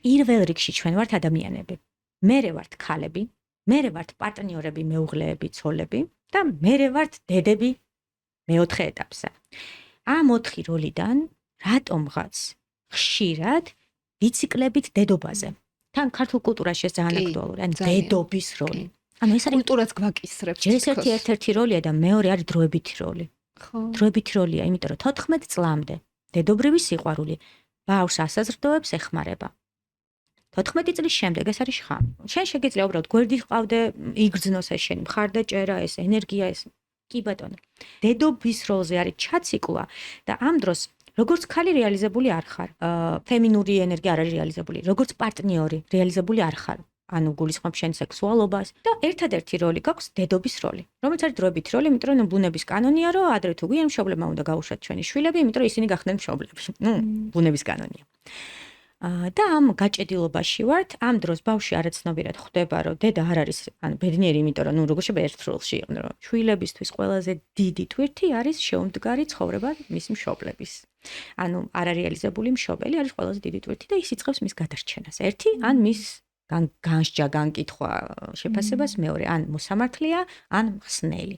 პირველ რიგში ჩვენ ვართ ადამიანები. მერე ვართ ქალები, მერე ვართ პარტნიორები, მეუღლეები, ცოლები და მერე ვართ დედები მეოთხე ეტაპზე. ამ 4 როლიდან რატომღაც ხშირად ვიციკლებით დედობაზე. თან ქართულ კულტურაში ეს ძალიან აქტუალურია, ან დედობის როლი. ანუ ეს არის კულტურაც გვაკისრებს. ჯერ ერთი როლია და მეორე არის დროებითი როლი. ხო. დროებითი როლია, იმიტომ რომ 14 წლამდე დედობრივი სიყვარული ბავშვს ასაზრდოებს ეხმარება. 14 წლის შემდეგ ეს არის შხამი. შენ შეგიძლია უბრალოდ გვერდი ყავდე, იგრძნოს ეს შენი მხარდაჭერა, ეს ენერგია, ეს კი ბატონო. დედობის როლზე არის ჩაციკლა და ამ დროს როგორც ქალი რეალიზებული არ ხარ, ფემინური ენერგია არ არის რეალიზებული, როგორც პარტნიორი რეალიზებული არ ხარ. ანუ გულისხმობ შენ სექსუალობას და ერთადერთი როლი გაქვს დედობის როლი. რომელიც არის დროებითი როლი, იმიტომ რომ ბუნების კანონია, რომ ადრე თუ გვიან მშობლებმა უნდა გაუშვათ ჩვენი შვილები, იმიტომ რომ ისინი გახდნენ მშობლები. ბუნების კანონია. და ამ გაჭედილობაში ვართ, ამ დროს ბავშვი არაცნობიერად ხვდება, რომ დედა არ არის, ანუ ბედნიერი, იმიტომ რომ როგორ შეიძლება ერთ როლში იყვნენ, რომ შვილებისთვის ყველაზე დიდი თვირთი არის შეუმდგარი ცხოვრება მის მშობლების. ანუ არარეალიზებული მშობელი არის ყველაზე დიდი თვირთი და ის იწყებს მის გადარჩენას. ერთი ან მის განსჯა, განკითხვა შეფასებას, მეორე ან მოსამართლეა, ან მხსნელი.